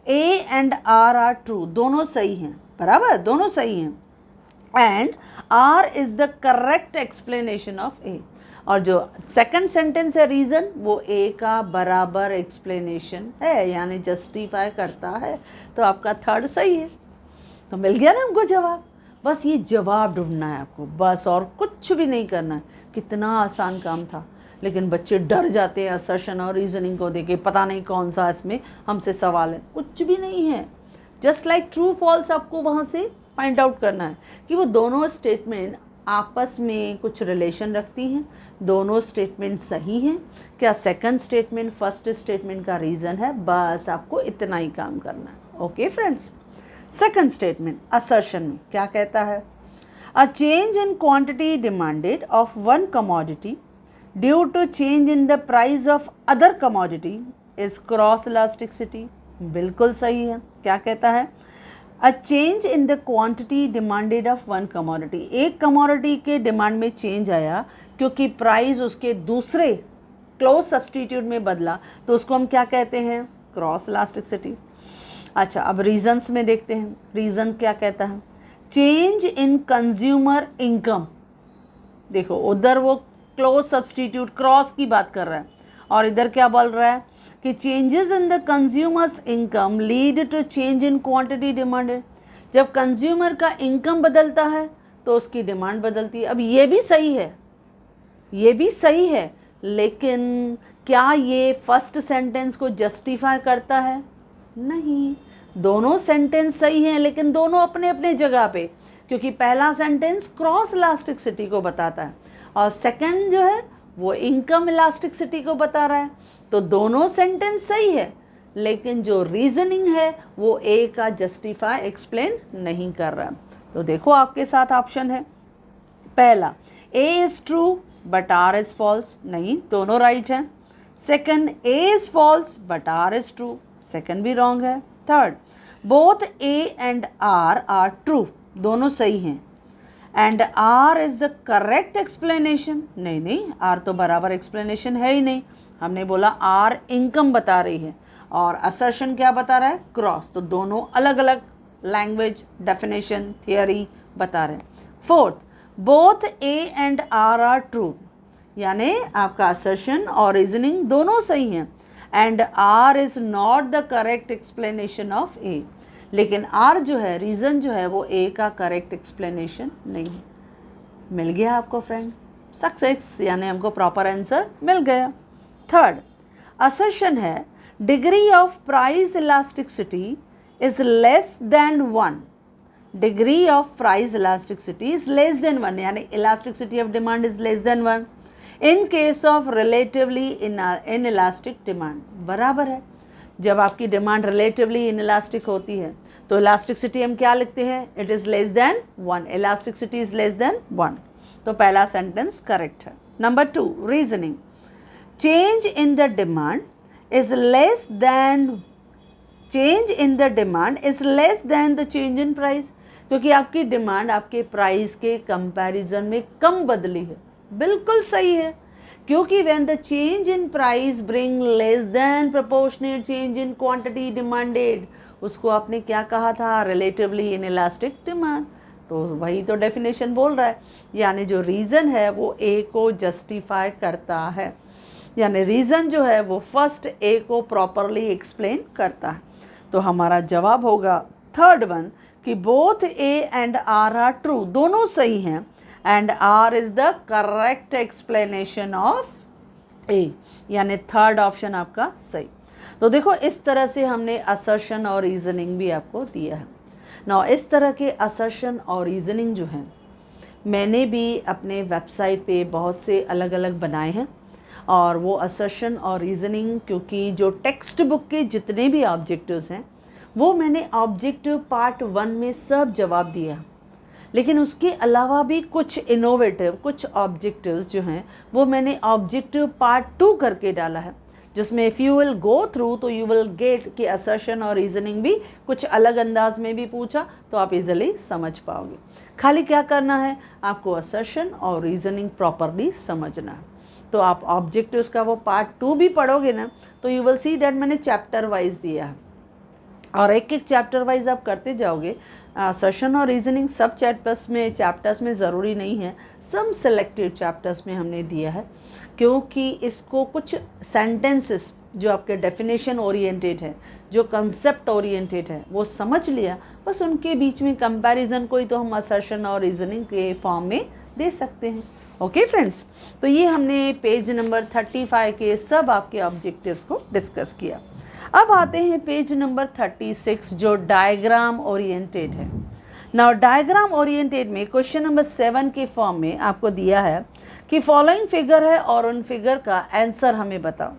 Speaker 1: A and R true, दोनों सही हैं, बराबर दोनों सही हैं, and R is the correct explanation of A. और जो सेकंड सेंटेंस है रीज़न, वो ए का बराबर एक्सप्लेनेशन है, यानी जस्टिफाई करता है, तो आपका थर्ड सही है। तो मिल गया ना हमको जवाब। बस ये जवाब ढूंढना है आपको, बस और कुछ भी नहीं करना है। कितना आसान काम था, लेकिन बच्चे डर जाते हैं असर्शन और रीजनिंग को देके, पता नहीं कौन सा इसमें हमसे सवाल है। कुछ भी नहीं है, जस्ट लाइक ट्रू फॉल्स आपको वहाँ से फाइंड आउट करना है कि वो दोनों स्टेटमेंट आपस में कुछ रिलेशन रखती हैं, दोनों स्टेटमेंट सही हैं, क्या सेकंड स्टेटमेंट फर्स्ट स्टेटमेंट का रीज़न है, बस आपको इतना ही काम करना है। Okay friends, second statement assertion में क्या कहता है, a change in quantity demanded of one commodity due to change in the price of other commodity is cross elasticity. बिल्कुल सही है। क्या कहता है, a change in the quantity demanded of one commodity, एक कमोडिटी के डिमांड में change आया क्योंकि प्राइस उसके दूसरे क्लोज सब्सटीट्यूट में बदला, तो उसको हम क्या कहते हैं, क्रॉस इलास्टिसिटी। अच्छा, अब रीजंस में देखते हैं, रीजन क्या कहता है, चेंज इन कंज्यूमर इनकम। देखो उधर वो क्लोज सब्सटीट्यूट क्रॉस की बात कर रहा है और इधर क्या बोल रहा है कि changes in the consumers income lead to change in quantity demanded. जब कंज्यूमर का इनकम बदलता है तो उसकी डिमांड बदलती है। अब ये भी सही है, ये भी सही है, लेकिन क्या ये फर्स्ट सेंटेंस को जस्टिफाई करता है? नहीं। दोनों सेंटेंस सही हैं लेकिन दोनों अपने अपने जगह पे, क्योंकि पहला सेंटेंस क्रॉस इलास्टिसिटी को बताता है और सेकंड जो है वो इनकम इलास्टिसिटी को बता रहा है। तो दोनों सेंटेंस सही है लेकिन जो रीजनिंग है वो ए का जस्टिफाई एक्सप्लेन नहीं कर रहा। तो देखो आपके साथ ऑप्शन है पहला, A is true but R is false. नहीं, दोनों राइट हैं। Second, A is false but R is true. Second भी रॉन्ग है। Third, both A and R true. दोनों सही हैं। And R is the correct explanation. नहीं नहीं, आर तो बराबर एक्सप्लेनेशन है ही नहीं। हमने बोला आर इनकम बता रही है और असर्शन क्या बता रहा है? क्रॉस। तो दोनों अलग अलग लैंग्वेज, डेफिनेशन, थियरी बता रहे हैं। Fourth, both A and R true, यानी आपका असर्शन और रीजनिंग दोनों सही हैं। And R is not the correct explanation of A, लेकिन आर जो है, रीज़न जो है, वो ए का करेक्ट एक्सप्लेनेशन नहीं। मिल गया आपको फ्रेंड सक्सेस, यानी हमको प्रॉपर आंसर मिल गया। थर्ड, असर्शन है degree of price elasticity is less than 1। Degree of price elasticity is less than 1, यानी elasticity of demand is less than 1 in case of relatively inelastic demand. बराबर है, जब आपकी demand relatively in elastic होती है तो elasticity हम क्या लिखते हैं? It is less than 1। Elasticity is less than 1। तो पहला सेंटेंस करेक्ट है। Number 2, reasoning, change in the demand is less then, change in the demand is less then the change in price, क्योंकि आपकी demand आपके price के comparison में कम बदली है। बिल्कुल सही है, क्योंकि when the change in price bring less than proportionate change in quantity demanded, उसको आपने क्या कहा था? relatively inelastic demand। तो वही तो डेफिनेशन बोल रहा है, यानी जो रीज़न है वो ए को जस्टिफाई करता है, यानी रीज़न जो है वो फर्स्ट ए को प्रॉपरली एक्सप्लेन करता है। तो हमारा जवाब होगा थर्ड वन कि both A and R true, दोनों सही हैं and R is the correct explanation of A, यानी थर्ड ऑप्शन आपका सही। तो देखो इस तरह से हमने असर्शन और रीजनिंग भी आपको दिया है। ना इस तरह के असर्शन और रीजनिंग जो हैं मैंने भी अपने वेबसाइट पे बहुत से अलग अलग बनाए हैं, और वो असर्शन और रीजनिंग, क्योंकि जो टेक्स्ट बुक के जितने भी ऑब्जेक्टिव्स हैं वो मैंने ऑब्जेक्टिव पार्ट 1 में सब जवाब दिया, लेकिन उसके अलावा भी कुछ इनोवेटिव, कुछ ऑब्जेक्टिव्स जो हैं वो मैंने ऑब्जेक्टिव पार्ट 2 करके डाला है, जिसमें if you will go through तो यू विल गेट कि असर्शन और रीजनिंग भी कुछ अलग अंदाज में भी पूछा तो आप इजीली समझ पाओगे। खाली क्या करना है, आपको असर्शन और रीजनिंग प्रॉपरली समझना है। तो आप ऑब्जेक्टिव्स का वो पार्ट 2 भी पढ़ोगे ना तो यू विल सी दैट मैंने चैप्टर वाइज दिया है, और एक एक चैप्टर वाइज आप करते जाओगे। सेशन और रीजनिंग सब चैप्टर्स में ज़रूरी नहीं है, सम सेलेक्टेड चैप्टर्स में हमने दिया है, क्योंकि इसको कुछ सेंटेंसेस जो आपके डेफिनेशन ओरिएंटेड है, जो कंसेप्ट ओरिएंटेड है, वो समझ लिया, बस उनके बीच में कंपैरिजन कोई तो हम असर्शन और रीजनिंग के फॉर्म में दे सकते हैं। ओके फ्रेंड्स, तो ये हमने पेज नंबर 35 के सब आपके ऑब्जेक्टिव्स को डिस्कस किया। अब आते हैं पेज नंबर 36 जो डायग्राम ओरिएंटेड है। नाउ डायग्राम ओरिएंटेड में क्वेश्चन नंबर 7 के फॉर्म में आपको दिया है कि फॉलोइंग फिगर है और उन फिगर का आंसर हमें बताओ।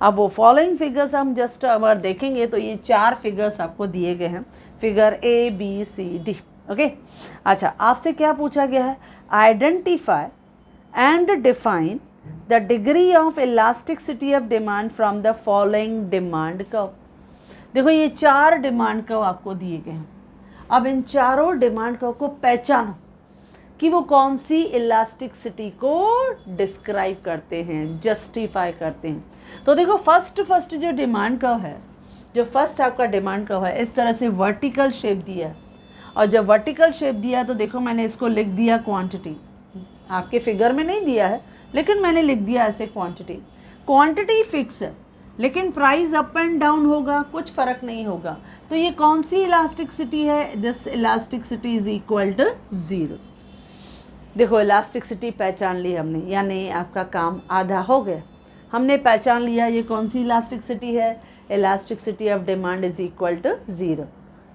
Speaker 1: अब वो फॉलोइंग फिगर्स हम जस्ट अगर देखेंगे तो ये 4 फिगर्स आपको दिए गए हैं, figure A B C D. Okay, अच्छा आपसे क्या पूछा गया है? Identify and define the degree of elasticity of demand from the following demand curve. देखो ये 4 डिमांड कर्व आपको दिए गए हैं। अब इन चारों डिमांड कर्व को पहचानो कि वो कौन सी इलास्टिसिटी को डिस्क्राइब करते हैं, जस्टिफाई करते हैं। तो देखो फर्स्ट जो डिमांड कर्व है जो फर्स्ट आपका डिमांड कर्व है इस तरह से वर्टिकल शेप दिया है, और जब वर्टिकल शेप दिया तो देखो मैंने इसको लिख दिया क्वांटिटी, आपके फिगर में नहीं दिया है लेकिन मैंने लिख दिया ऐसे क्वांटिटी। क्वांटिटी फिक्स है लेकिन प्राइस अप एंड डाउन होगा, कुछ फ़र्क नहीं होगा। तो ये कौन सी इलास्टिसिटी है? This elasticity is equal to 0। देखो इलास्टिसिटी पहचान ली हमने, यानी आपका काम आधा हो गया। हमने पहचान लिया ये कौन सी इलास्टिसिटी है, elasticity of demand is equal to 0।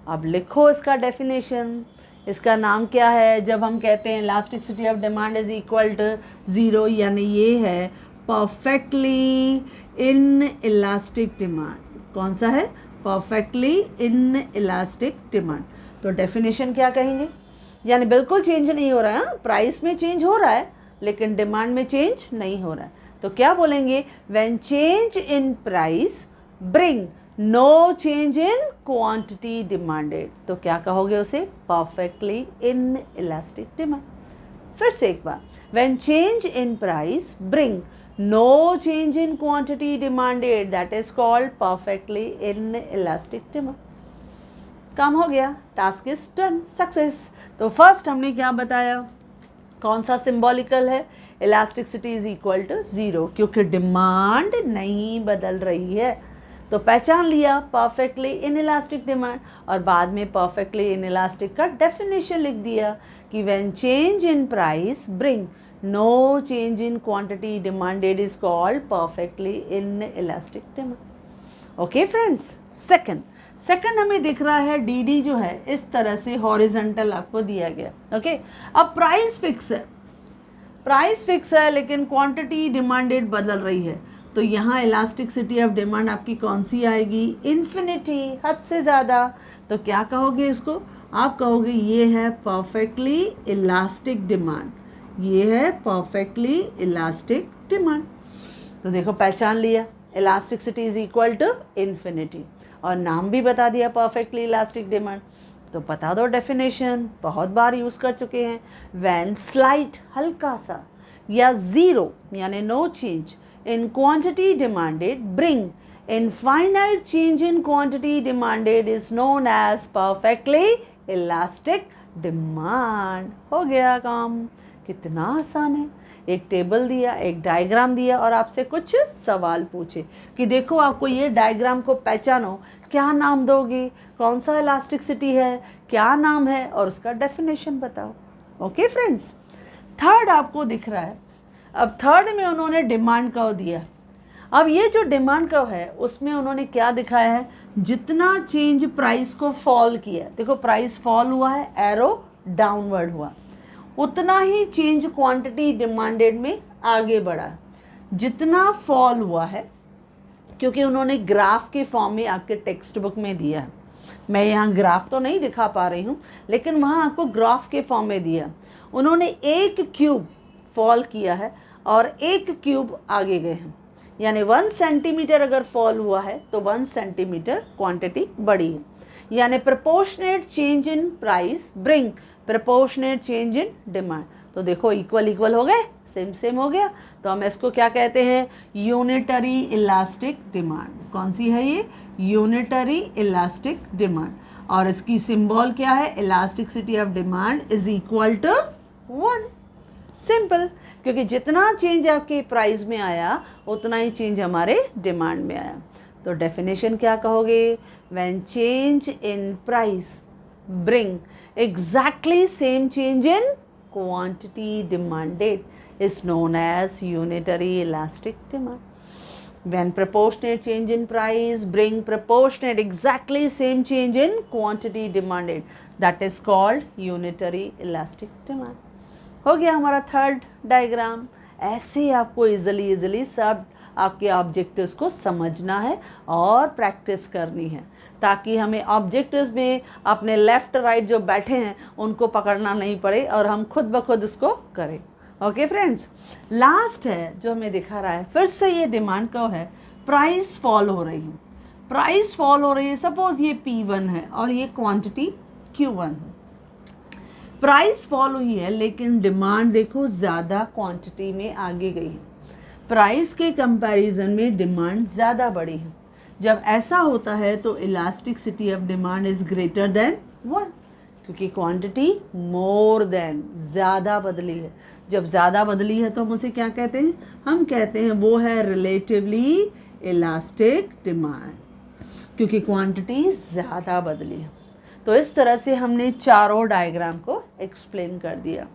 Speaker 1: अब लिखो इसका डेफिनेशन, इसका नाम क्या है? जब हम कहते हैं elasticity of demand is equal to 0, यानी ये है परफेक्टली इन इलास्टिक डिमांड। कौन सा है? Perfectly inelastic demand. तो डेफिनेशन क्या कहेंगे? यानी बिल्कुल चेंज नहीं हो रहा है, प्राइस में चेंज हो रहा है लेकिन डिमांड में चेंज नहीं हो रहा है। तो क्या बोलेंगे? When change in price bring no change in quantity demanded. तो क्या कहोगे उसे? Perfectly inelastic demand. फिर से एक बार, when change in price bring no change in quantity demanded, that is called perfectly inelastic demand। काम हो गया, टास्क इज डन, सक्सेस। तो फर्स्ट हमने क्या बताया, कौन सा सिंबॉलिकल है? इलास्टिसिटी इज इक्वल टू 0, क्योंकि डिमांड नहीं बदल रही है। तो पहचान लिया परफेक्टली इनइलास्टिक डिमांड, और बाद में परफेक्टली इनइलास्टिक का डेफिनेशन लिख दिया कि when change in price bring no change in quantity demanded is called perfectly inelastic demand। okay friends, second हमें दिख रहा है dd जो है इस तरह से हॉरिजॉन्टल आपको दिया गया। ओके अब प्राइस फिक्स है लेकिन क्वांटिटी डिमांडेड बदल रही है। तो यहाँ इलास्टिसिटी ऑफ डिमांड आपकी कौन सी आएगी? इन्फिनिटी, हद से ज़्यादा। तो क्या कहोगे इसको? आप कहोगे ये है परफेक्टली इलास्टिक डिमांड, ये है परफेक्टली इलास्टिक डिमांड। तो देखो पहचान लिया, elasticity is equal to infinity, और नाम भी बता दिया परफेक्टली इलास्टिक डिमांड। तो बता दो डेफिनेशन, बहुत बार यूज़ कर चुके हैं। व्हेन स्लाइट, हल्का सा, या ज़ीरो यानी no change in quantity demanded bring infinite change in quantity demanded is known as perfectly elastic demand. हो गया काम, कितना आसान है। एक टेबल दिया, एक डायग्राम दिया और आपसे कुछ सवाल पूछे कि देखो आपको ये डायग्राम को पहचानो, क्या नाम दोगे, कौन सा इलास्टिसिटी है, क्या नाम है, और उसका डेफिनेशन बताओ। ओके फ्रेंड्स, थर्ड आपको दिख रहा है। अब थर्ड में उन्होंने डिमांड कर्व दिया। अब ये जो डिमांड कर्व है उसमें उन्होंने क्या दिखाया है? जितना चेंज प्राइस को फॉल किया, देखो प्राइस फॉल हुआ है, एरो डाउनवर्ड हुआ, उतना ही चेंज क्वांटिटी डिमांडेड में आगे बढ़ा। जितना फॉल हुआ है, क्योंकि उन्होंने ग्राफ के फॉर्म में आपके टेक्स्ट बुक में दिया है, मैं यहाँ ग्राफ तो नहीं दिखा पा रही हूँ लेकिन वहाँ आपको ग्राफ के फॉर्म में दिया। उन्होंने 1 क्यूब फॉल किया है और 1 क्यूब आगे गए हैं, यानी 1 सेंटीमीटर अगर फॉल हुआ है तो 1 सेंटीमीटर क्वांटिटी बढ़ी है। यानी proportionate change in price bring proportionate change in demand. तो देखो इक्वल हो गए, सेम हो गया। तो हम इसको क्या कहते हैं? Unitary elastic demand. कौन सी है ये? Unitary elastic demand. और इसकी सिंबल क्या है? Elasticity of demand is equal to 1। Simple, क्योंकि जितना चेंज आपके प्राइस में आया उतना ही चेंज हमारे डिमांड में आया। तो डेफिनेशन क्या कहोगे? When change in price bring exactly same change in quantity demanded is known as unitary elastic demand. When proportionate change in price bring proportionate exactly same change in quantity demanded, that is called unitary elastic demand. हो गया हमारा third diagram. ऐसे आपको easily सब आपके objectives को समझना है और प्रैक्टिस करनी है, ताकि हमें ऑब्जेक्टिव्स में अपने लेफ़्ट राइट जो बैठे हैं उनको पकड़ना नहीं पड़े और हम खुद ब खुद उसको करें। ओके फ्रेंड्स, लास्ट है जो हमें दिखा रहा है, फिर से ये डिमांड कर्व है। प्राइस फॉल हो रही है, सपोज ये P1 है और ये क्वांटिटी Q1 है। प्राइस फॉल हुई है लेकिन डिमांड देखो ज़्यादा क्वांटिटी में आगे गई है। प्राइस के कंपैरिजन में डिमांड ज़्यादा बढ़ी है, जब ऐसा होता है तो elasticity of demand is greater then 1, क्योंकि क्वांटिटी मोर देन, ज़्यादा बदली है। जब ज़्यादा बदली है तो हम उसे क्या कहते हैं? हम कहते हैं वो है रिलेटिवली इलास्टिक डिमांड, क्योंकि क्वांटिटी ज़्यादा बदली है। तो इस तरह से हमने चारों डायग्राम को एक्सप्लेन कर दिया।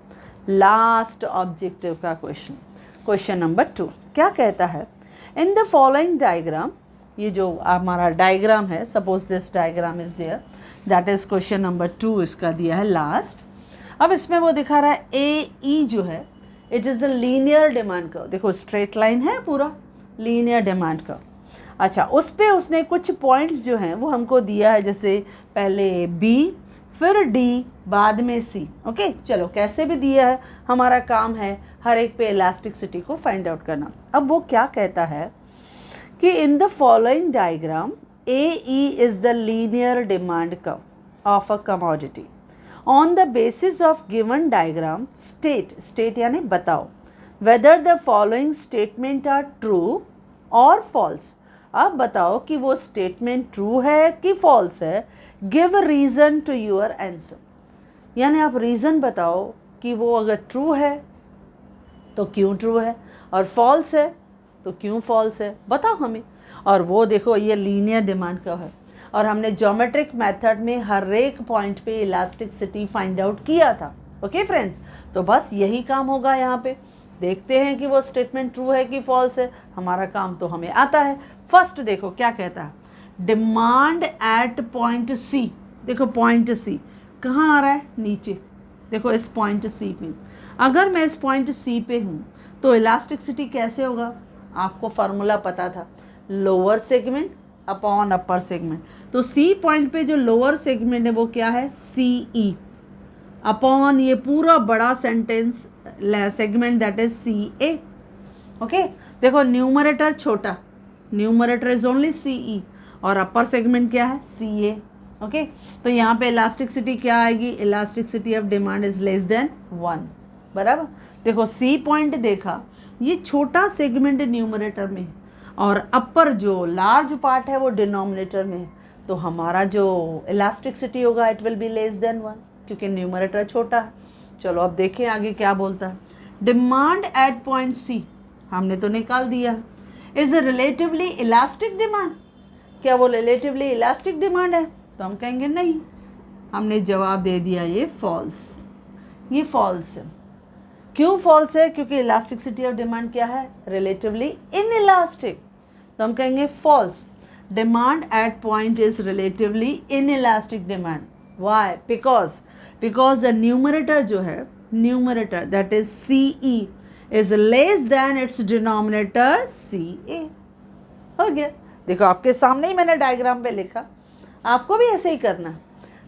Speaker 1: लास्ट ऑब्जेक्टिव का क्वेश्चन, क्वेश्चन नंबर 2 क्या कहता है? इन द फॉलोइंग डायग्राम, ये जो हमारा डायग्राम है, suppose this diagram is there, that is question number 2 इसका दिया है लास्ट। अब इसमें वो दिखा रहा है ए ई जो है it is a linear demand curve. देखो स्ट्रेट लाइन है पूरा, लीनियर डिमांड कर्व। अच्छा, उस पे उसने कुछ पॉइंट्स जो हैं वो हमको दिया है, जैसे पहले बी, फिर डी, बाद में सी। ओके, चलो कैसे भी दिया है, हमारा काम है हर एक पे इलास्टिसिटी को फाइंड आउट करना। अब वो क्या कहता है कि in the following diagram A E is the linear demand curve of a commodity. On the basis of given diagram state यानी बताओ whether the following statement are true और फॉल्स। अब बताओ कि वो स्टेटमेंट ट्रू है कि फॉल्स है। Give reason to your answer, यानी आप रीज़न बताओ कि वो अगर ट्रू है तो क्यों ट्रू है, और फॉल्स है तो क्यों फॉल्स है, बताओ हमें। और वो देखो ये लीनियर डिमांड कर्व है, और हमने ज्योमेट्रिक मेथड में हर एक पॉइंट पे इलास्टिसिटी फाइंड आउट किया था। ओके फ्रेंड्स, तो बस यही काम होगा यहाँ पे। देखते हैं कि वो स्टेटमेंट ट्रू है कि फॉल्स है, हमारा काम तो हमें आता है। फर्स्ट देखो क्या कहता है, डिमांड एट पॉइंट सी। देखो पॉइंट सी कहाँ आ रहा है? नीचे। देखो इस पॉइंट सी पे, अगर मैं इस पॉइंट सी पे हूँ तो इलास्टिसिटी कैसे होगा? आपको फार्मूला पता था, lower segment upon upper segment. तो सी पॉइंट पे जो लोअर सेगमेंट है वो क्या है? सी ई अपॉन ये पूरा बड़ा sentence segment that is C A. Okay, देखो न्यूमरेटर छोटा, numerator is only C E, और अपर सेगमेंट क्या है? सी ए। ओके, तो यहाँ पे इलास्टिसिटी क्या आएगी? Elasticity of demand is less than 1। बराबर। देखो सी पॉइंट देखा, ये छोटा सेगमेंट न्यूमरेटर में है और अपर जो लार्ज पार्ट है वो डिनोमिनेटर में है, तो हमारा जो इलास्टिसिटी होगा it will be less than 1, क्योंकि न्यूमरेटर छोटा है। चलो अब देखें आगे क्या बोलता है। डिमांड एट पॉइंट सी हमने तो निकाल दिया, is a relatively elastic demand. क्या वो रिलेटिवली इलास्टिक डिमांड है? तो हम कहेंगे नहीं। हमने जवाब दे दिया ये फॉल्स, ये फॉल्स है। क्यों फॉल्स है? क्योंकि इलास्टिसिटी ऑफ डिमांड क्या है? Relatively inelastic. तो हम कहेंगे false, demand at point is relatively inelastic demand. Why? Because the numerator जो है, numerator that is C E is less than its denominator C A. हो गया। देखो आपके सामने ही मैंने डायग्राम पे लिखा, आपको भी ऐसे ही करना।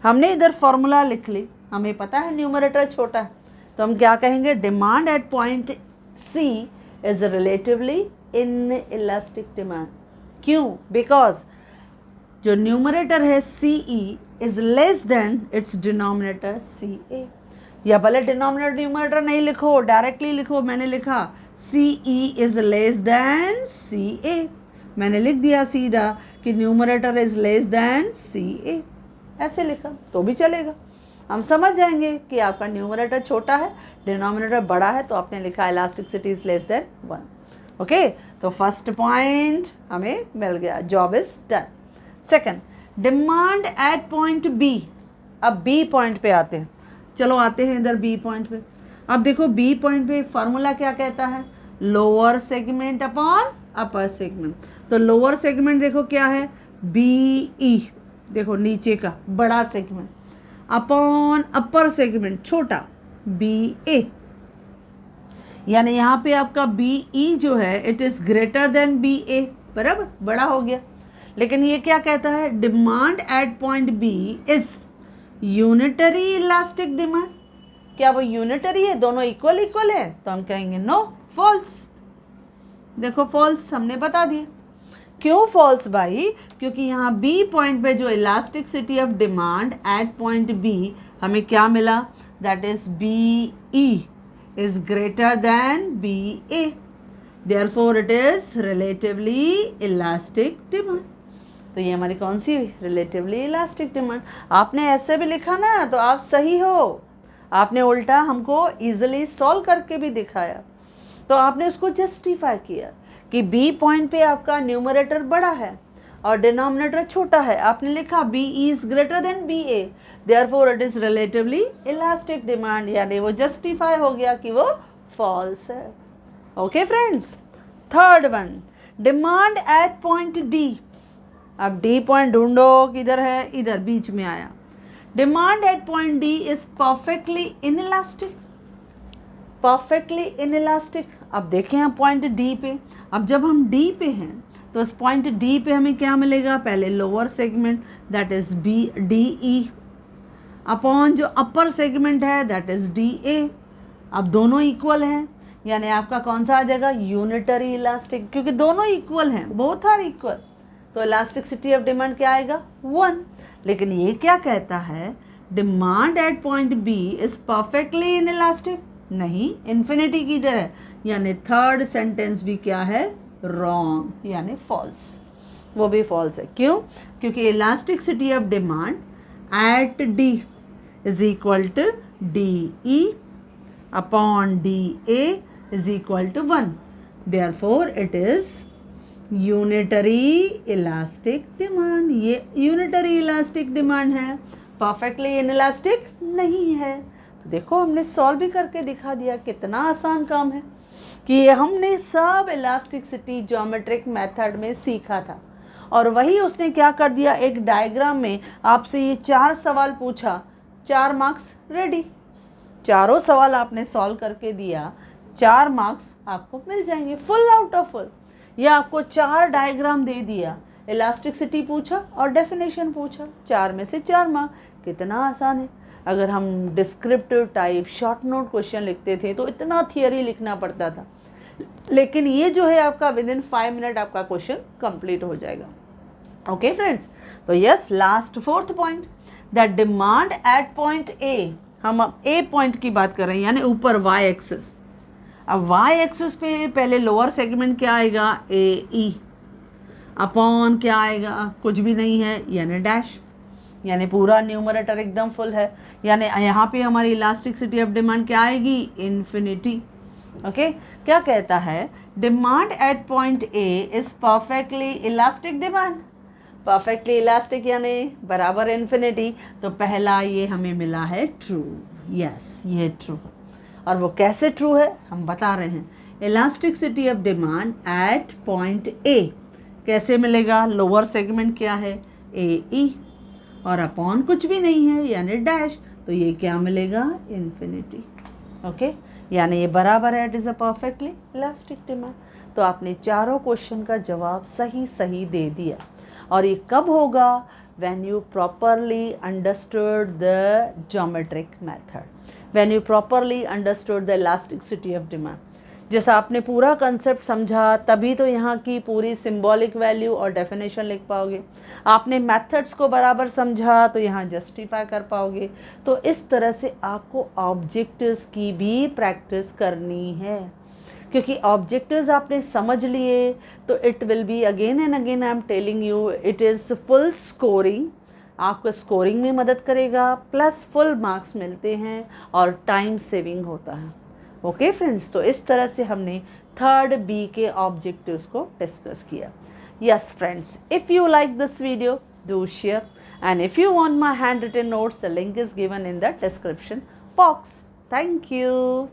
Speaker 1: हमने इधर फॉर्मूला लिख ली, हमें पता है न्यूमरेटर छोटा है, तो हम क्या कहेंगे? Demand at point C is relatively inelastic demand. क्यों? बिकॉज जो न्यूमरेटर है C E is less than its denominator C A. या भले डिनोमिनेटर न्यूमरेटर नहीं लिखो, डायरेक्टली लिखो। मैंने लिखा सी ई इज लेस देन सी ए, मैंने लिख दिया सीधा कि न्यूमरेटर इज लेस देन सी ए, ऐसे लिखा तो भी चलेगा। हम समझ जाएंगे कि आपका न्यूमरेटर छोटा है, डिनोमिनेटर बड़ा है, तो आपने लिखा elasticity is less than 1। Okay, तो फर्स्ट पॉइंट हमें मिल गया, job is done. Second, demand at point B. अब बी पॉइंट पे आते हैं, चलो आते हैं इधर बी पॉइंट पे। अब देखो बी पॉइंट पे फार्मूला क्या कहता है? Lower segment upon upper segment. तो लोअर सेगमेंट देखो क्या है? बी ई, देखो नीचे का बड़ा सेगमेंट, अपॉन अपर सेगमेंट छोटा बी ए। यानी यहाँ पे आपका बी ई जो है it is greater than B A, बराबर, बड़ा हो गया। लेकिन ये क्या कहता है? Demand at point B is unitary elastic demand. क्या वो यूनिटरी है? दोनों इक्वल इक्वल है? तो हम कहेंगे नो, फॉल्स। देखो फॉल्स हमने बता दिया। क्यों फॉल्स भाई? क्योंकि यहाँ बी पॉइंट पे जो elasticity of demand at point B हमें क्या मिला? That is B E is greater than B A, therefore it is relatively elastic demand. तो ये हमारी कौन सी रिलेटिवली इलास्टिक डिमांड। आपने ऐसे भी लिखा ना तो आप सही हो, आपने उल्टा हमको इजीली सॉल्व करके भी दिखाया, तो आपने उसको जस्टिफाई किया कि बी पॉइंट पे आपका न्यूमरेटर बड़ा है और डिनोमिनेटर छोटा है। आपने लिखा B is greater than B A, therefore it is relatively elastic demand, यानी वो जस्टिफाई हो गया कि वो फॉल्स है। Okay friends, third one, demand at point D. अब डी पॉइंट ढूंढो, किधर है, इधर बीच में आया। Demand at point D is perfectly inelastic, perfectly inelastic. अब देखें हम पॉइंट डी पे, अब जब हम डी पे हैं तो इस पॉइंट डी पे हमें क्या मिलेगा, पहले lower segment that is B D E upon जो अपर सेगमेंट है दैट इज डी ए। अब दोनों इक्वल हैं, यानी आपका कौन सा आ जाएगा, यूनिटरी इलास्टिक, क्योंकि दोनों इक्वल हैं, बोथ आर इक्वल, तो इलास्टिसिटी ऑफ डिमांड क्या आएगा, 1। लेकिन ये क्या कहता है, demand at point B is perfectly inelastic, नहीं, इन्फिनिटी किधर है, यानी थर्ड सेंटेंस भी क्या है, रॉन्ग, यानी फॉल्स, वो भी फॉल्स है। क्यों, क्योंकि elasticity of demand at D is equal to D E upon D A is equal to 1, therefore it is unitary elastic demand. ये यूनिटरी इलास्टिक डिमांड है, परफेक्टली इनइलास्टिक नहीं है। देखो हमने सॉल्व भी करके दिखा दिया, कितना आसान काम है कि हमने सब इलास्टिसिटी ज्योमेट्रिक मेथड में सीखा था, और वही उसने क्या कर दिया, एक डायग्राम में आपसे ये 4 सवाल पूछा, 4 मार्क्स रेडी, चारों सवाल आपने सॉल्व करके दिया, 4 मार्क्स आपको मिल जाएंगे, फुल आउट ऑफ फुल। या आपको 4 डायग्राम दे दिया, इलास्टिसिटी पूछा और डेफिनेशन पूछा, 4 में से 4 मार्क, कितना आसान है। अगर हम descriptive type short note question लिखते थे तो इतना थियरी लिखना पड़ता था, लेकिन ये जो है आपका विद इन 5 मिनट आपका क्वेश्चन कंप्लीट हो जाएगा। ओके फ्रेंड्स, तो yes, last 4th point, that demand at point A, हम अब ए पॉइंट की बात कर रहे हैं, यानी ऊपर वाई एक्सिस। अब वाई एक्सिस पे पहले लोअर सेगमेंट क्या आएगा, ए ई अपॉन क्या आएगा, कुछ भी नहीं है, यानी डैश, यानी पूरा न्यूमरेटर एकदम फुल है, यानी यहाँ पे हमारी इलास्टिसिटी ऑफ डिमांड क्या आएगी, इन्फिनिटी। ओके, क्या कहता है, demand at point A is perfectly elastic demand, perfectly elastic यानी बराबर इन्फिनिटी, तो पहला ये हमें मिला है ट्रू, यस ये ट्रू। और वो कैसे ट्रू है हम बता रहे हैं, elasticity of demand at point A कैसे मिलेगा, लोअर सेगमेंट क्या है, ए ई, और अपॉन कुछ भी नहीं है यानी डैश, तो ये क्या मिलेगा, इन्फिनिटी। ओके, यानी ये बराबर है, it is a perfectly elastic demand. तो आपने चारों क्वेश्चन का जवाब सही सही दे दिया, और ये कब होगा, when you properly understood the geometric method, when you properly understood the elasticity of demand। जैसा आपने पूरा कंसेप्ट समझा तभी तो यहाँ की पूरी सिंबॉलिक वैल्यू और डेफिनेशन लिख पाओगे, आपने मेथड्स को बराबर समझा तो यहाँ जस्टिफाई कर पाओगे। तो इस तरह से आपको ऑब्जेक्टिव्स की भी प्रैक्टिस करनी है, क्योंकि ऑब्जेक्टिव्स आपने समझ लिए तो it will be again and again, I am telling you, it is full scoring, आपको स्कोरिंग में मदद करेगा, प्लस फुल मार्क्स मिलते हैं और टाइम सेविंग होता है। ओके फ्रेंड्स, तो इस तरह से हमने 3rd बी के ऑब्जेक्टिव्स को डिस्कस किया। Yes friends, if you like this video do share, and if you want my hand written notes the link is given in the description box. Thank you.